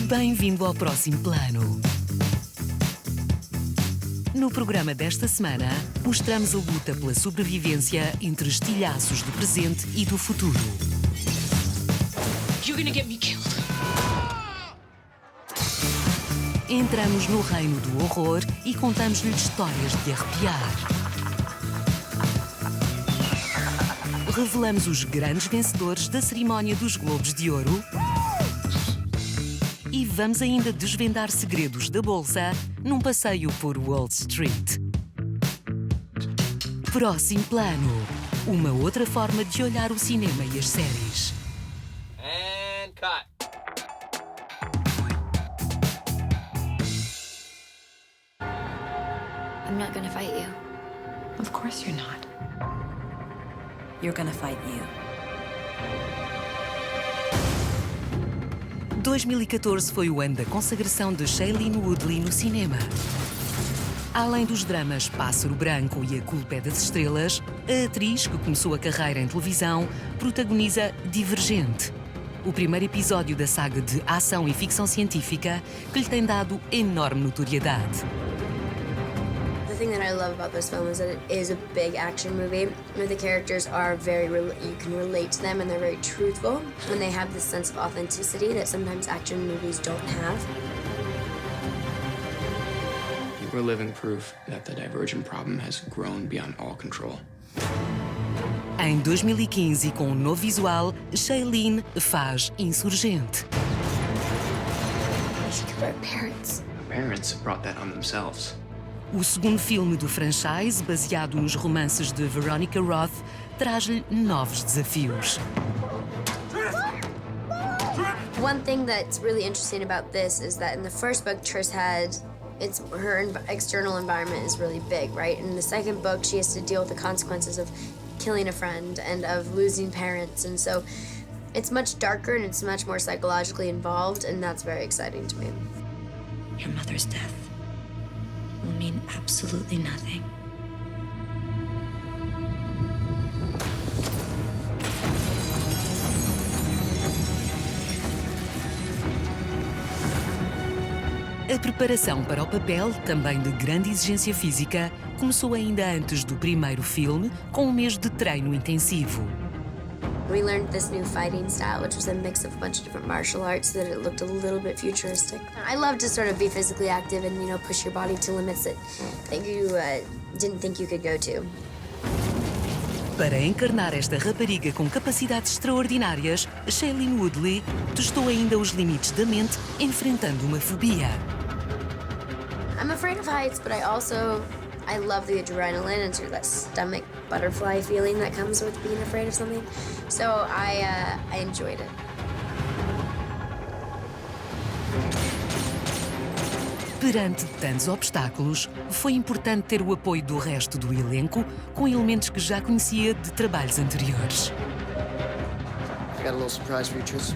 Bem-vindo ao Próximo Plano. No programa desta semana, mostramos a luta pela sobrevivência entre estilhaços do presente e do futuro. You're gonna get me killed. Entramos no reino do horror e contamos-lhe histórias de arrepiar. Revelamos os grandes vencedores da cerimónia dos Globos de Ouro. E vamos ainda desvendar segredos da Bolsa num passeio por Wall Street. Próximo Plano. Uma outra forma de olhar o cinema e as séries. And cut. I'm not gonna fight you. Of course you're not. You're gonna fight you. 2014 foi o ano da consagração de Shailene Woodley no cinema. Além dos dramas Pássaro Branco e A Culpa é das Estrelas, a atriz, que começou a carreira em televisão, protagoniza Divergente, o primeiro episódio da saga de ação e ficção científica que lhe tem dado enorme notoriedade. The thing that I love about this film is that it is a big action movie where the characters are you can relate to them and they're very truthful and they have this sense of authenticity that sometimes action movies don't have. We're living proof that the Divergent problem has grown beyond all control. Em 2015, com um novo visual, Shailene faz Insurgente. She killed our parents. Our parents brought that on themselves. O segundo filme do franchise, baseado nos romances de Veronica Roth, traz-lhe novos desafios. One thing that's really interesting about this is that in the first book, Trish her external environment is really big, right? In the second book, she has to deal with the consequences of killing a friend and of losing parents. And so it's much darker and it's much more psychologically involved, and that's very exciting to me. Your mother's death will mean absolutely nothing. A preparação para o papel, também de grande exigência física, começou ainda antes do primeiro filme, com um mês de treino intensivo. We learned this new fighting style, which was a mix of a bunch of different martial arts so that it looked a little bit futuristic. I love to sort of be physically active and, push your body to limits that you didn't think you could go to. Para encarnar esta rapariga com capacidades extraordinárias, Shailene Woodley testou ainda os limites da mente, enfrentando uma fobia. I'm afraid of heights, but I love the adrenaline and sort of that stomach butterfly feeling that comes with being afraid of something. So I enjoyed it. Perante tantos obstáculos, foi importante ter o apoio do resto do elenco, com elementos que já conhecia de trabalhos anteriores. I got a little surprise for you, Tris.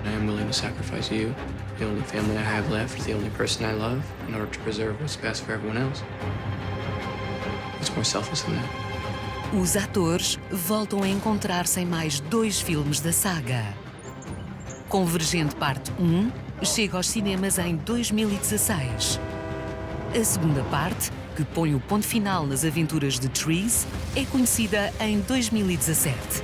I am willing to sacrifice you, the only family I have left, the only person I love, in order to preserve what's best for everyone else. It's more selfless than that. Os atores voltam a encontrar-se em mais 2 filmes da saga. Convergente Parte 1 chega aos cinemas em 2016. A segunda parte, que põe o ponto final nas aventuras de Tris, é conhecida em 2017.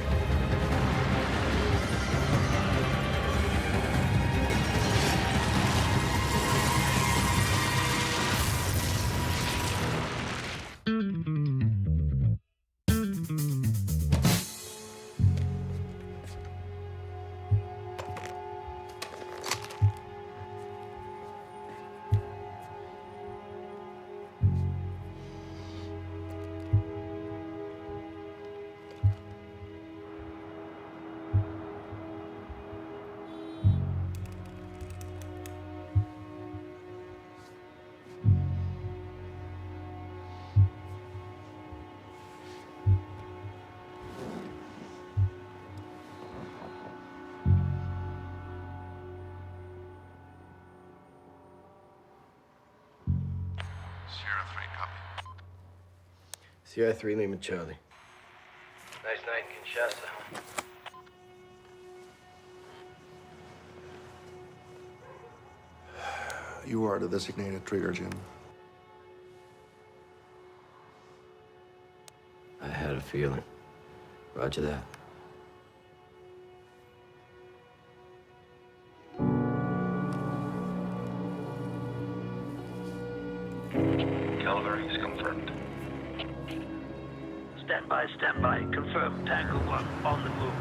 Sierra 3, Lima, Charlie. Nice night in Kinshasa. You are the designated trigger, Jim. I had a feeling. Roger that. Calvary is confirmed. Stand by. Confirmed. Tango 1 on the move.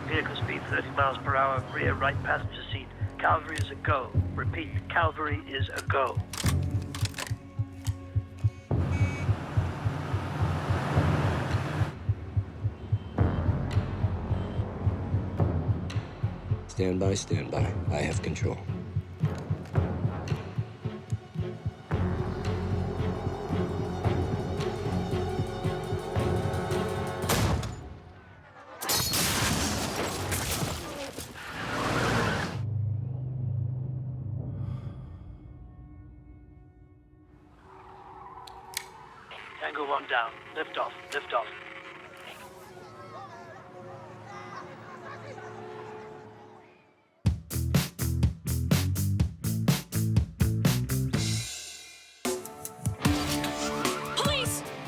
Vehicle speed 30 miles per hour, rear right passenger seat. Calvary is a go. Repeat, Calvary is a go. Stand by. I have control. Tango 1 down. Lift off.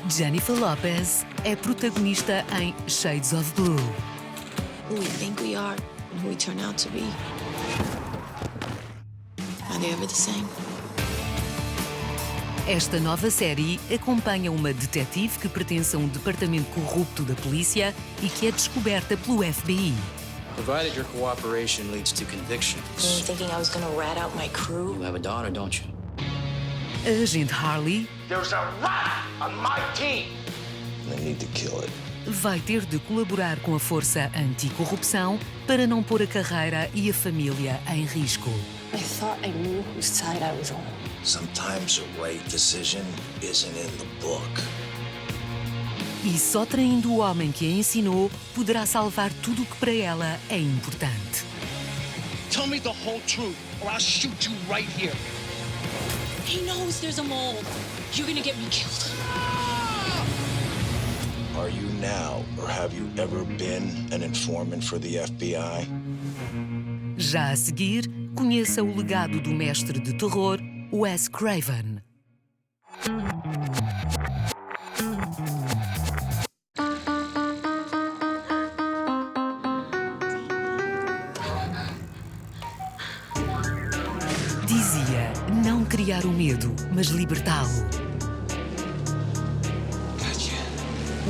Jennifer Lopez é protagonista em Shades of Blue. Who we think we are and who we turn out to be. Are they ever the same? Esta nova série acompanha uma detetive que pertence a um departamento corrupto da polícia e que é descoberta pelo FBI. Provided your cooperation leads to convictions. Me thinking I was gonna rat out my crew? You have a daughter, don't you? A agente Harley There's a rat on my team. They need to kill it. vai ter de colaborar com a força anticorrupção para não pôr a carreira e a família em risco. I thought I knew whose side I was on. Sometimes the right decision isn't in the book. E só traindo o homem que a ensinou poderá salvar tudo o que para ela é importante. Tell me the whole truth, or I'll shoot you right here. He knows there's a mole. You're gonna get me killed. Are you now, or have you ever been an informant for the FBI? Já a seguir, conheça o legado do mestre de terror, Wes Craven. Dizia não criar o medo, mas libertá-lo.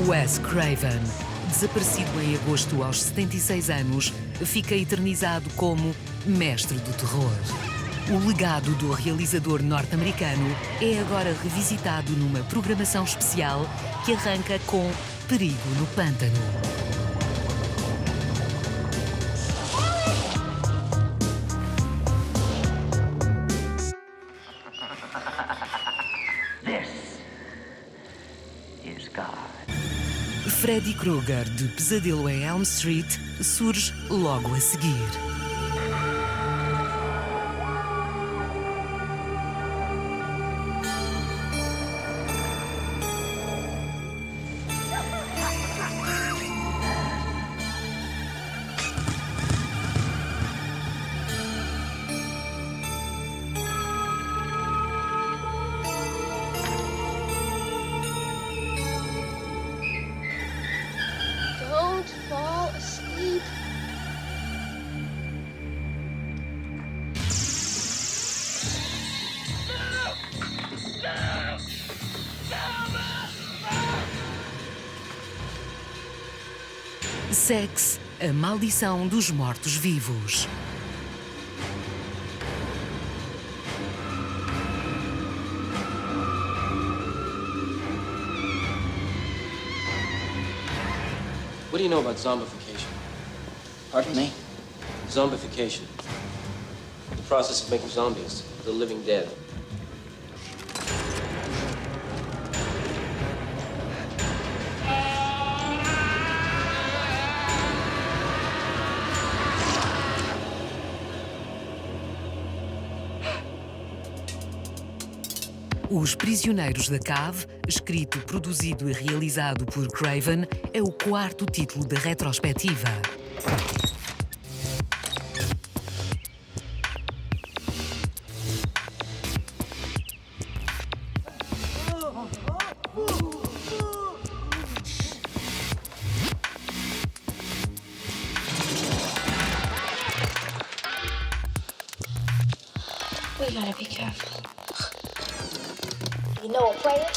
Wes Craven, desaparecido em agosto aos 76 anos, fica eternizado como mestre do terror. O legado do realizador norte-americano é agora revisitado numa programação especial que arranca com Perigo no Pântano. Freddy Krueger, de Pesadelo em Elm Street, surge logo a seguir. Don't fall asleep. Sex, a maldição dos mortos-vivos. What do you know about zombification? Pardon me? Zombification. The process of making zombies, the living dead. Os Prisioneiros da Cave, escrito, produzido e realizado por Craven, é o quarto título da retrospectiva. really gotta be careful. You know a prayer?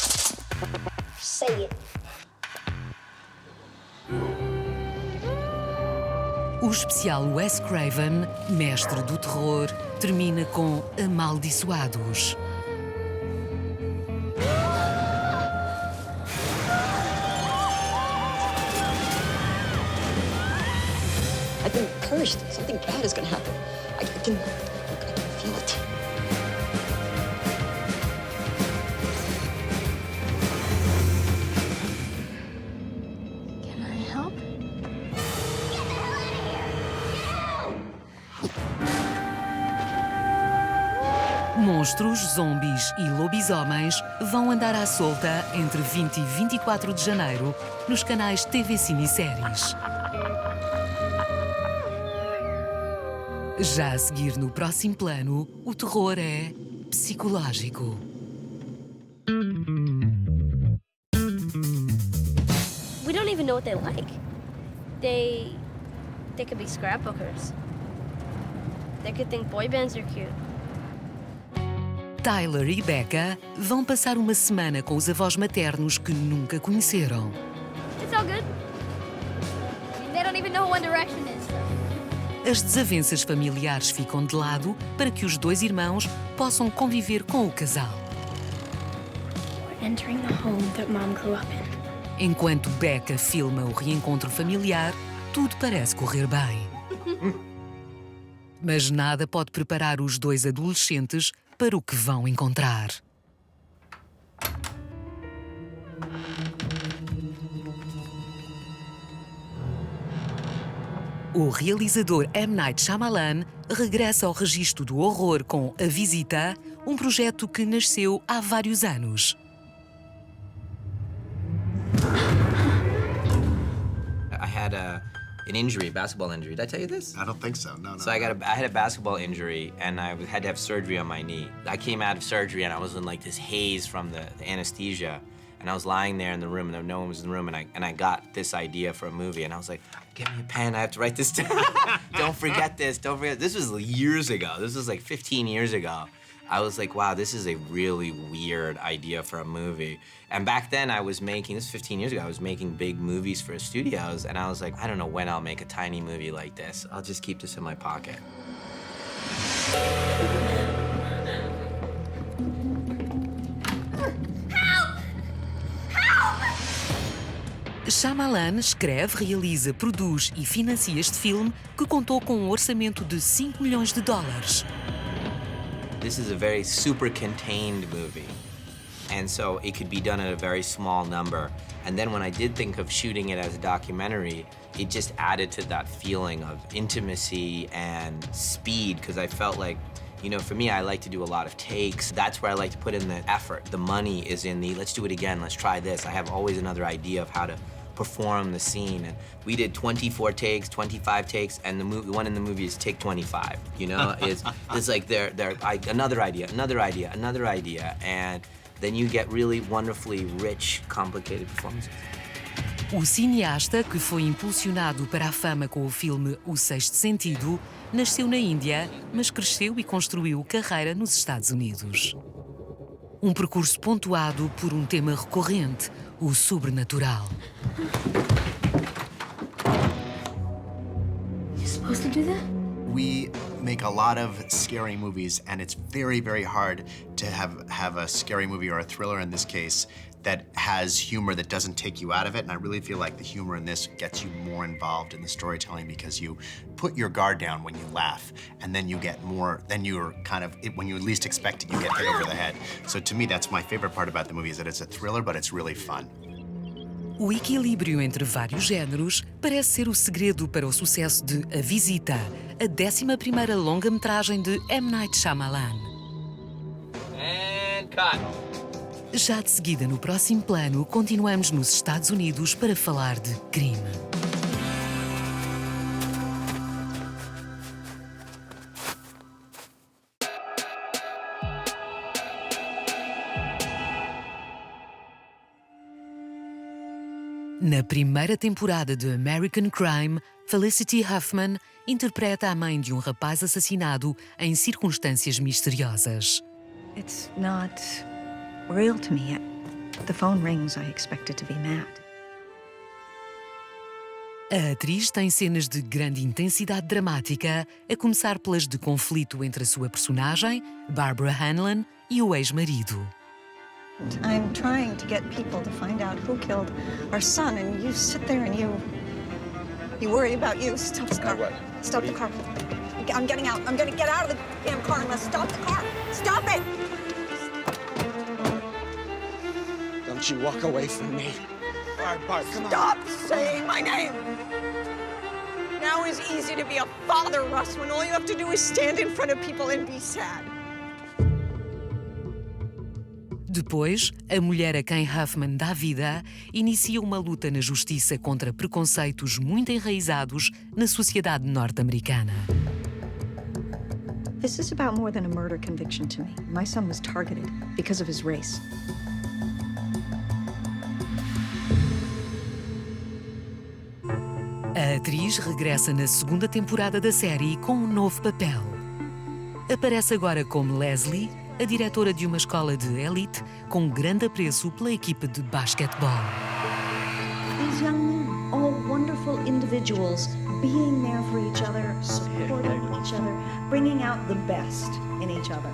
Say it. O especial Wes Craven, mestre do terror, termina com Amaldiçoados. I've been cursed. Something bad is gonna happen. I can feel it. Can I help? Monstros, zombies e lobisomens vão andar à solta entre 20 e 24 de janeiro nos canais TVCine Séries. Já a seguir no próximo plano, o terror é psicológico. We don't even know what they like. They could be scrapbookers. They could think boy bands are cute. Tyler e Becca vão passar uma semana com os avós maternos que nunca conheceram. It's all good. They don't even know who One Direction is. As desavenças familiares ficam de lado para que os dois irmãos possam conviver com o casal. We're entering the home that Mom grew up in. Enquanto Becca filma o reencontro familiar, tudo parece correr bem. Mas nada pode preparar os dois adolescentes para o que vão encontrar. O realizador M. Night Shyamalan regressa ao registro do horror com A Visita, um projeto que nasceu há vários anos. I had an injury, basketball injury. Did I tell you this? I don't think so. No. So I had a basketball injury, and I had to have surgery on my knee. I came out of surgery, and I was in like this haze from the anesthesia, and I was lying there in the room, and no one was in the room, and I got this idea for a movie, and I was like, give me a pen, I have to write this down. Don't forget this, don't forget. This was years ago. This was like 15 years ago. I was like, wow, this is a really weird idea for a movie. And back then I was making, this was 15 years ago, I was making big movies for studios, and I was like, I don't know when I'll make a tiny movie like this. I'll just keep this in my pocket. Shyamalan escreve, realiza, produz e financia este filme que contou com um orçamento de 5 milhões de dólares. This is a very super contained movie. And so it could be done at a very small number. And then when I did think of shooting it as a documentary, it just added to that feeling of intimacy and speed, because I felt like, you know, for me, I like to do a lot of takes. That's where I like to put in the effort. The money is in the, let's do it again, let's try this. I have always another idea of how to perform the scene. And we did 24 takes, 25 takes, and the one in the movie is take 25. You know, it's like another idea, and then you get really wonderfully rich, complicated performances. O cineasta, que foi impulsionado para a fama com o filme O Sexto Sentido, nasceu na Índia, mas cresceu e construiu carreira nos Estados Unidos. Um percurso pontuado por um tema recorrente, o sobrenatural. You supposed to do that? We make a lot of scary movies, and it's very, very hard to have a scary movie, or a thriller in this case, that has humor that doesn't take you out of it. And I really feel like the humor in this gets you more involved in the storytelling, because you put your guard down when you laugh, and then you get more, then you're kind of, when you least expect it, you get hit over the head. So to me, that's my favorite part about the movie, is that it's a thriller, but it's really fun. O equilíbrio entre vários géneros parece ser o segredo para o sucesso de A Visita, a 11ª longa-metragem de M. Night Shyamalan. And cut. Já de seguida, no próximo plano, continuamos nos Estados Unidos para falar de crime. Na primeira temporada de American Crime, Felicity Huffman interpreta a mãe de um rapaz assassinado em circunstâncias misteriosas. It's not real to me yet. The phone rings, I expect it to be Matt. A atriz tem cenas de grande intensidade dramática, a começar pelas de conflito entre a sua personagem, Barbara Hanlon, e o ex-marido. I'm trying to get people to find out who killed our son, and you sit there and you worry about you. Stop the car. Stop the car. I'm getting out. I'm gonna get out of the damn car. I must stop the car. Stop it! Don't you walk away from me. Barb, come on. Stop saying my name! Now is easy to be a father, Russ, when all you have to do is stand in front of people and be sad. Depois, a mulher a quem Huffman dá vida inicia uma luta na justiça contra preconceitos muito enraizados na sociedade norte-americana. This is about more than a murder conviction to me. My son was targeted because of his race. A atriz regressa na segunda temporada da série com um novo papel. Aparece agora como Leslie, a diretora de uma escola de elite com grande apreço pela equipe de basquetebol. These young men, all wonderful individuals, being there for each other, supporting each other, bringing out the best in each other.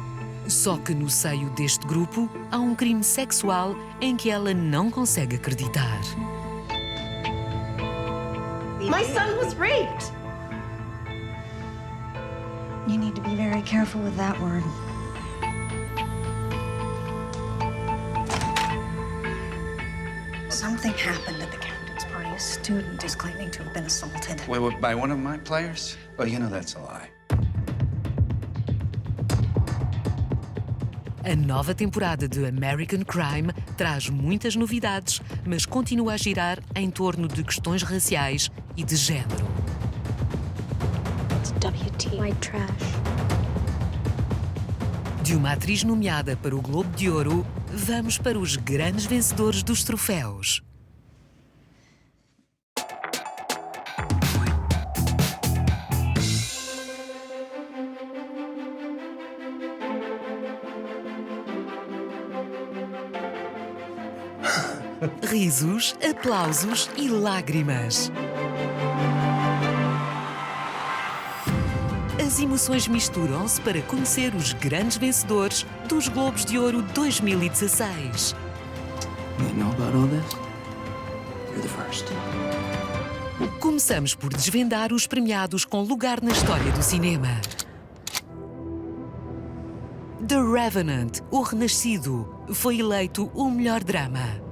Só que no seio deste grupo há um crime sexual em que ela não consegue acreditar. My son was raped! You need to be very careful with that word. Something happened at the captain's party. A student is claiming to have been assaulted. Wait, by one of my players? Oh, you know that's a lie. A nova temporada de American Crime traz muitas novidades, mas continua a girar em torno de questões raciais e de género. It's WT. White trash. De uma atriz nomeada para o Globo de Ouro, vamos para os grandes vencedores dos troféus. Risos, aplausos e lágrimas. As emoções misturam-se para conhecer os grandes vencedores dos Globos de Ouro 2016. You know about all this? You're the first. Começamos por desvendar os premiados com lugar na história do cinema. The Revenant, O Renascido, foi eleito o melhor drama.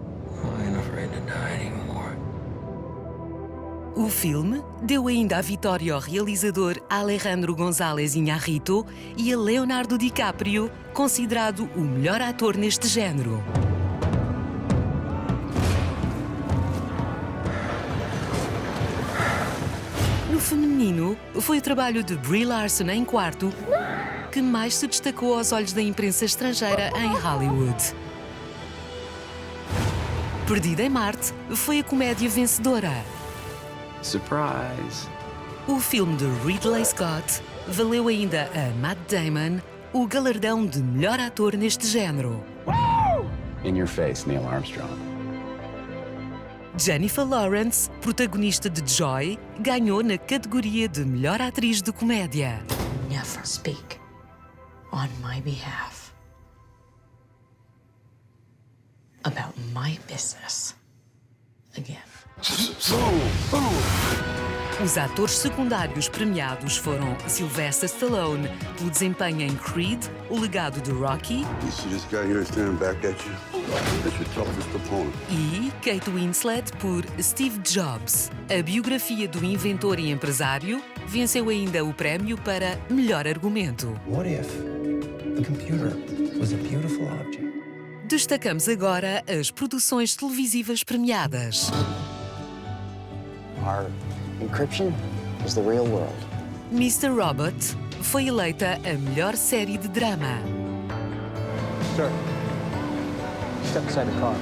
O filme deu ainda a vitória ao realizador Alejandro González Iñárritu e a Leonardo DiCaprio, considerado o melhor ator neste género. No feminino, foi o trabalho de Brie Larson em quarto que mais se destacou aos olhos da imprensa estrangeira em Hollywood. Perdida em Marte foi a comédia vencedora. Surprise! O filme de Ridley Scott valeu ainda a Matt Damon o galardão de melhor ator neste género. In your face, Neil Armstrong. Jennifer Lawrence, protagonista de Joy, ganhou na categoria de melhor atriz de comédia. Never speak on my behalf about my business again. Os atores secundários premiados foram Sylvester Stallone, pelo desempenho em Creed, o legado de Rocky, e Kate Winslet por Steve Jobs. A biografia do inventor e empresário venceu ainda o prémio para melhor argumento. What if the computer was a beautiful object? Destacamos agora as produções televisivas premiadas. Our encryption is the real world. Mr. Robot foi eleita a melhor série de drama. Sir, step inside the car.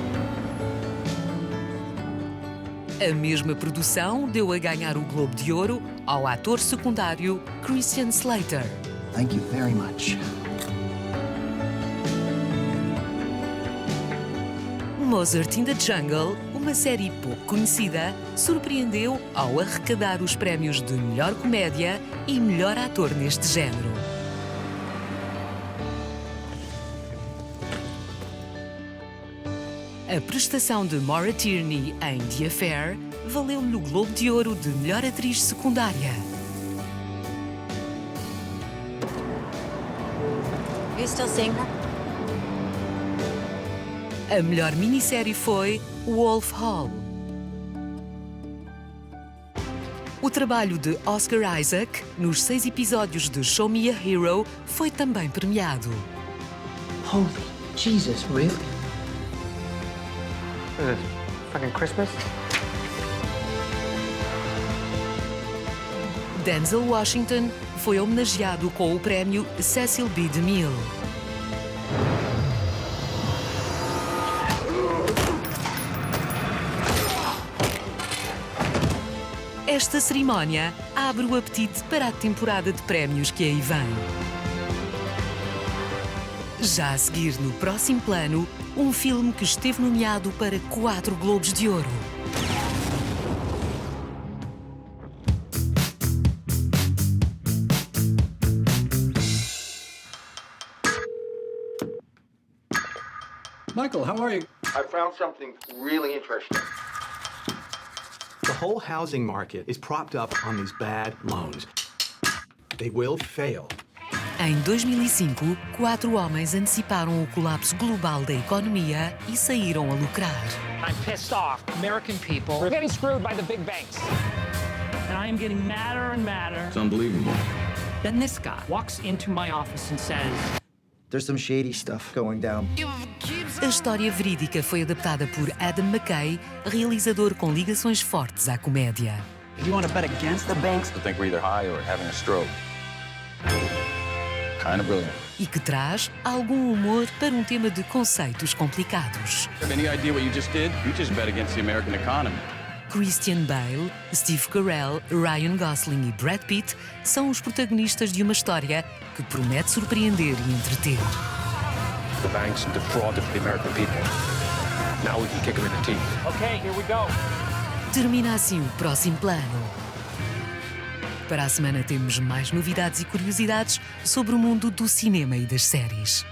A mesma produção deu a ganhar o Globo de Ouro ao ator secundário Christian Slater. Thank you very much. Mozart in the Jungle, uma série pouco conhecida, surpreendeu ao arrecadar os prémios de melhor comédia e melhor ator neste género. A prestação de Maura Tierney em The Affair valeu-lhe o Globo de Ouro de melhor atriz secundária. You still seeing her? A melhor minissérie foi Wolf Hall. O trabalho de Oscar Isaac, nos 6 episódios de Show Me a Hero, foi também premiado. Holy Jesus, really? Fucking Christmas? Denzel Washington foi homenageado com o prémio Cecil B. DeMille. Esta cerimónia abre o apetite para a temporada de prémios que aí vem. Já a seguir, no próximo plano, um filme que esteve nomeado para 4 Globos de Ouro. Michael, how are you? I found something really interesting. The whole housing market is propped up on these bad loans. They will fail. Em 2005, 4 homens anteciparam o colapso global da economia e saíram a lucrar. I'm pissed off. American people are getting screwed by the big banks. And I am getting madder and madder. It's unbelievable. Then this guy walks into my office and says, There's some shady stuff going down. A história verídica foi adaptada por Adam McKay, realizador com ligações fortes à comédia. You want to bet against the banks? I think we're either high or having a stroke. Kind of brilliant. E que traz algum humor para um tema de conceitos complicados. Have any idea what you just did? You just bet against the American economy. Christian Bale, Steve Carell, Ryan Gosling e Brad Pitt são os protagonistas de uma história que promete surpreender e entreter. The banks defrauded the American people. Now we can kick them in the teeth. Okay, here we go. Termina assim o próximo plano. Para a semana temos mais novidades e curiosidades sobre o mundo do cinema e das séries.